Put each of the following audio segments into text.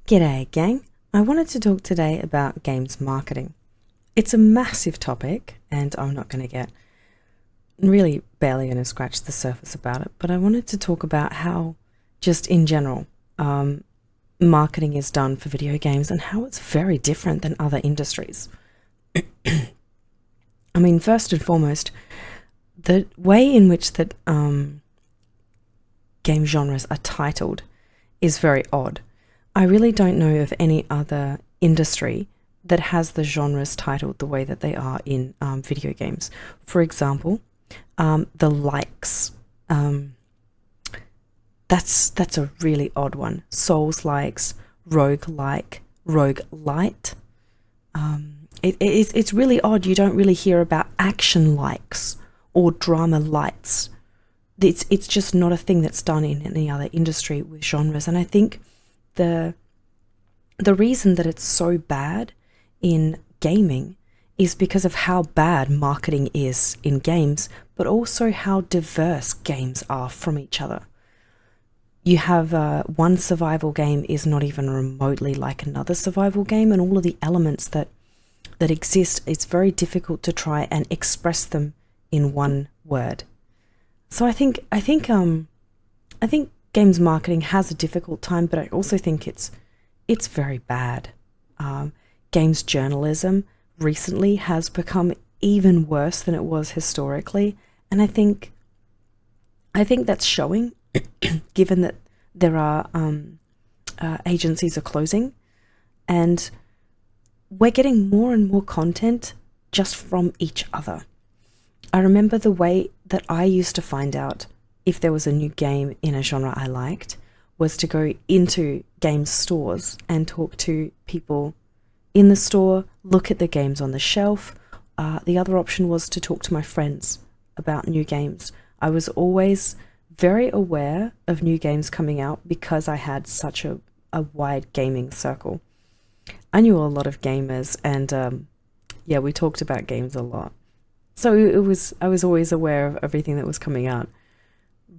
G'day, gang. I wanted to talk today about games marketing. It's a massive topic, and I'm not going to get really barely going to scratch the surface about it, but I wanted to talk about how, just in general, marketing is done for video games and how it's very different than other industries. I mean, first and foremost, the way in which that game genres are titled is very odd. I really don't know of any other industry that has the genres titled the way that they are in video games. For example, the likes. That's a really odd one. Souls-likes, rogue-like, rogue-lite. It's really odd. You don't really hear about action likes or drama lights. It's just not a thing that's done in any other industry with genres. And I think the reason that it's so bad in gaming is because of how bad marketing is in games, but also how diverse games are from each other. You have one survival game is not even remotely like another survival game, and all of the elements that exist, it's very difficult to try and express them in one word. So I think games marketing has a difficult time, but I also think it's very bad. Games journalism recently has become even worse than it was historically, and I think that's showing, given that there are agencies are closing, and we're getting more and more content just from each other. I remember the way that I used to find out if there was a new game in a genre I liked was to go into game stores and talk to people in the store, look at the games on the shelf. The other option was to talk to my friends about new games. I was always very aware of new games coming out because I had such a wide gaming circle. I knew a lot of gamers, and we talked about games a lot. So I was always aware of everything that was coming out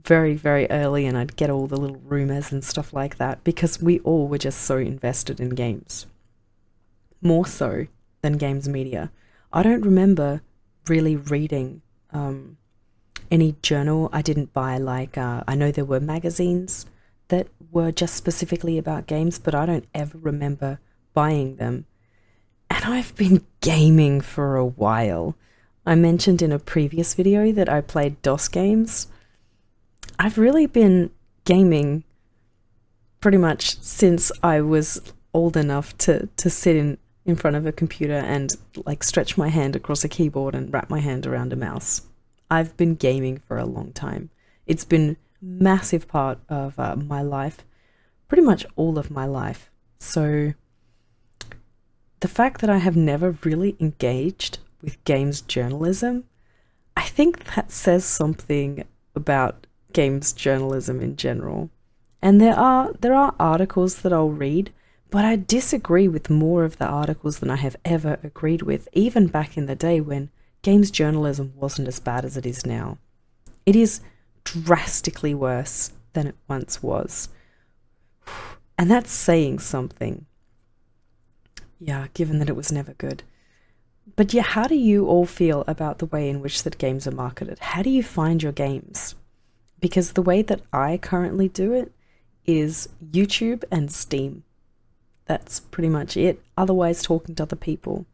very, very early, and I'd get all the little rumors and stuff like that because we all were just so invested in games. More so than games media. I don't remember really reading any journal. I didn't buy I know there were magazines that were just specifically about games, but I don't ever remember buying them. And I've been gaming for a while. I mentioned in a previous video that I played DOS games. I've really been gaming pretty much since I was old enough to sit in front of a computer and stretch my hand across a keyboard and wrap my hand around a mouse. I've been gaming for a long time. It's been a massive part of my life, pretty much all of my life. So the fact that I have never really engaged with games journalism, I think that says something about games journalism in general. And there are articles that I'll read, but I disagree with more of the articles than I have ever agreed with, even back in the day when games journalism wasn't as bad as it is now. It is drastically worse than it once was. And that's saying something. Yeah, given that it was never good. But yeah, how do you all feel about the way in which that games are marketed? How do you find your games? Because the way that I currently do it is YouTube and Steam. That's pretty much it. Otherwise, talking to other people.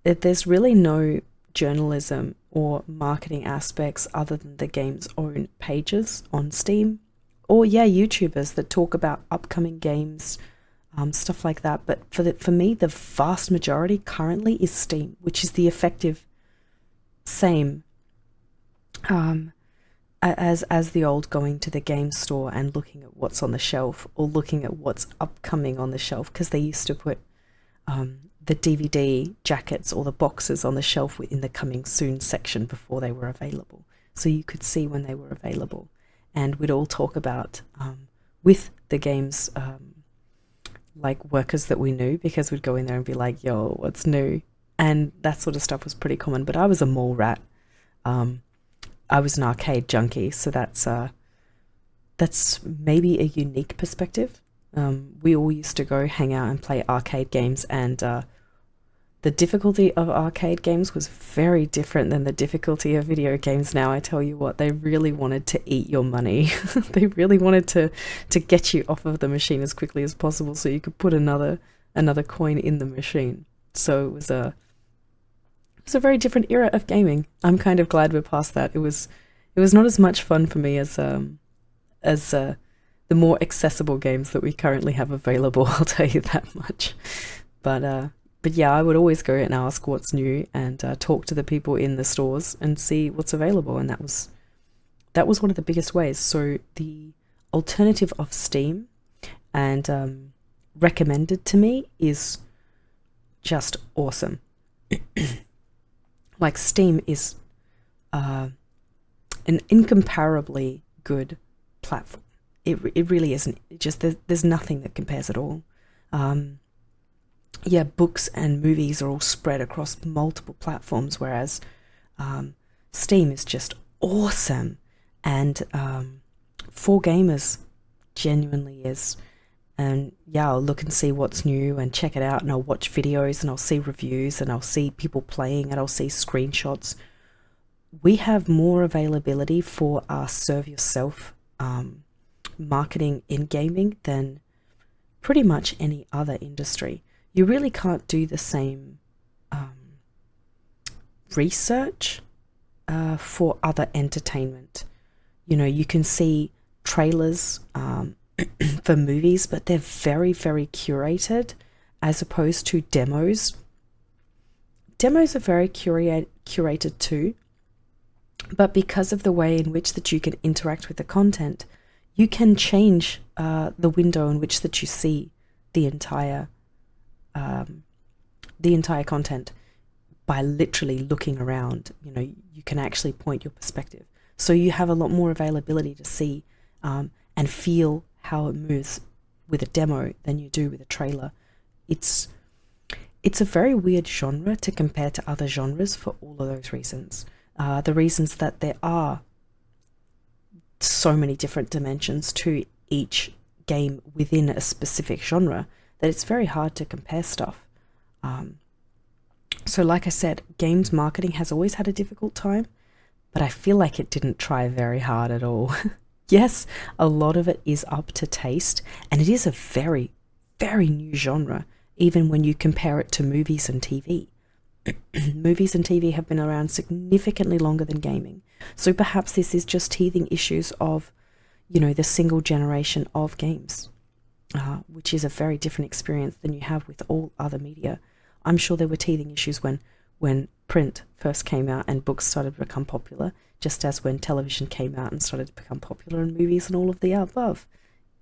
There's really no journalism or marketing aspects other than the game's own pages on Steam. Or YouTubers that talk about upcoming games, stuff like that. But for me, the vast majority currently is Steam, which is the effective same as the old going to the game store and looking at what's on the shelf or looking at what's upcoming on the shelf, because they used to put the DVD jackets or the boxes on the shelf in the coming soon section before they were available. So you could see when they were available. And we'd all talk about with the games workers that we knew, because we'd go in there and be like, yo, what's new? And that sort of stuff was pretty common. But I was a mall rat. I was an arcade junkie, so that's maybe a unique perspective We all used to go hang out and play arcade games, and the difficulty of arcade games was very different than the difficulty of video games now. I tell you what, they really wanted to eat your money. They really wanted to get you off of the machine as quickly as possible so you could put another coin in the machine. So it was a very different era of gaming. I'm kind of glad we're past that. It was not as much fun for me as the more accessible games that we currently have available. I'll tell you that much. But yeah, I would always go and ask what's new and talk to the people in the stores and see what's available. And that was one of the biggest ways. So the alternative of Steam and recommended to me is just awesome. Like, Steam is an incomparably good platform. It really isn't. There's nothing that compares at all. Yeah, books and movies are all spread across multiple platforms, whereas Steam is just awesome. And for gamers, genuinely is. And yeah, I'll look and see what's new and check it out, and I'll watch videos and I'll see reviews and I'll see people playing and I'll see screenshots. We have more availability for our serve yourself marketing in gaming than pretty much any other industry. You really can't do the same research for other entertainment. You know, you can see trailers for movies, but they're very, very curated as opposed to demos. Demos are very curated too, but because of the way in which that you can interact with the content, you can change the window in which that you see the entire content by literally looking around. You know, you can actually point your perspective, so you have a lot more availability to see and feel how it moves with a demo than you do with a trailer. It's a very weird genre to compare to other genres for all of those reasons. The reasons that there are so many different dimensions to each game within a specific genre that it's very hard to compare stuff. So like I said, games marketing has always had a difficult time, but I feel like it didn't try very hard at all. Yes, a lot of it is up to taste, and it is a very, very new genre, even when you compare it to movies and TV. Movies and TV have been around significantly longer than gaming, so perhaps this is just teething issues of, you know, the single generation of games, which is a very different experience than you have with all other media. I'm sure there were teething issues when print first came out and books started to become popular, just as when television came out and started to become popular, and movies and all of the above.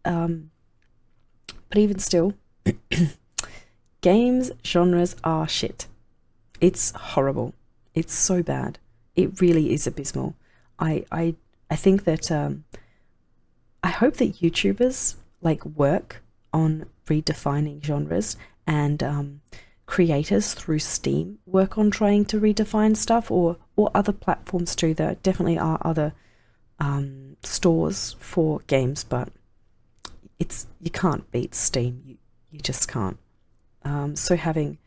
But even still, games genres are shit. It's horrible. It's so bad. It really is abysmal. I think that I hope that YouTubers like work on redefining genres, and creators through Steam work on trying to redefine stuff, or other platforms too. There definitely are other stores for games, but you can't beat Steam. You just can't. So having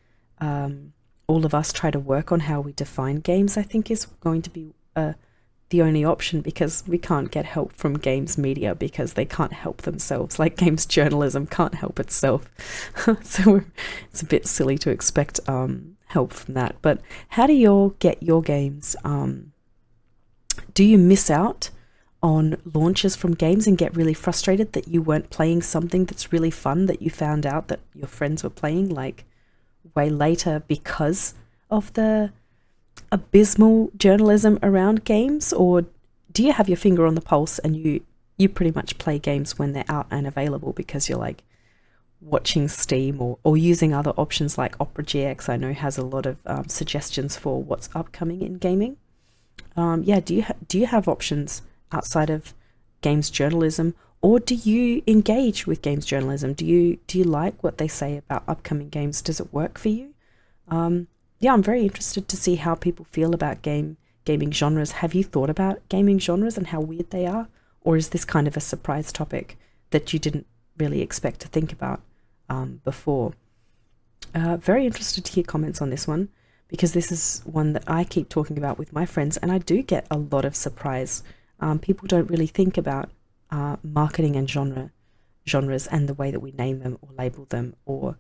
all of us try to work on how we define games, I think, is going to be the only option, because we can't get help from games media because they can't help themselves. Like, games journalism can't help itself. So it's a bit silly to expect help from that. But how do you all get your games? Do you miss out on launches from games and get really frustrated that you weren't playing something that's really fun that you found out that your friends were playing like way later because of the abysmal journalism around games? Or do you have your finger on the pulse and you pretty much play games when they're out and available because you're like watching Steam or using other options like Opera GX? I know has a lot of suggestions for what's upcoming in gaming. Yeah, do you have options outside of games journalism, or do you engage with games journalism? Do you like what they say about upcoming games? Does it work for you? Yeah, I'm very interested to see how people feel about gaming genres. Have you thought about gaming genres and how weird they are? Or is this kind of a surprise topic that you didn't really expect to think about before. Very interested to hear comments on this one, because this is one that I keep talking about with my friends, and I do get a lot of surprise. People don't really think about marketing and genres and the way that we name them or label them or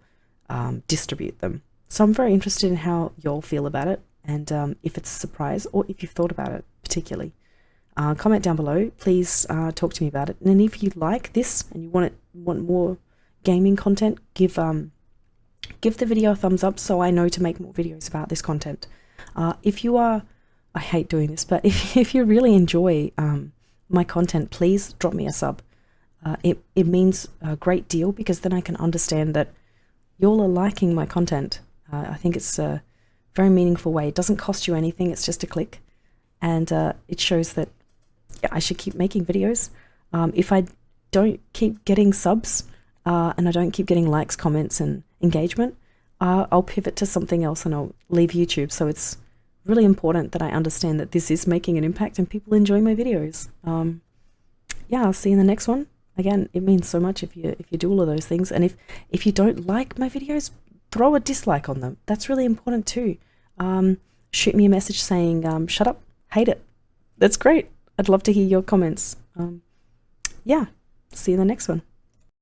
distribute them. So I'm very interested in how y'all feel about it, and if it's a surprise or if you've thought about it particularly. Comment down below. Please talk to me about it. And if you like this and you want more gaming content, give the video a thumbs up so I know to make more videos about this content. If you are, I hate doing this, but if you really enjoy my content, please drop me a sub. It means a great deal, because then I can understand that y'all are liking my content. I think it's a very meaningful way. It doesn't cost you anything, it's just a click. And it shows that I should keep making videos. If I don't keep getting subs and I don't keep getting likes, comments, and engagement, I'll pivot to something else and I'll leave YouTube. So it's really important that I understand that this is making an impact and people enjoy my videos. Yeah, I'll see you in the next one. Again, it means so much if you do all of those things. And if you don't like my videos, throw a dislike on them. That's really important too. Shoot me a message saying, shut up, hate it. That's great. I'd love to hear your comments. Yeah, see you in the next one.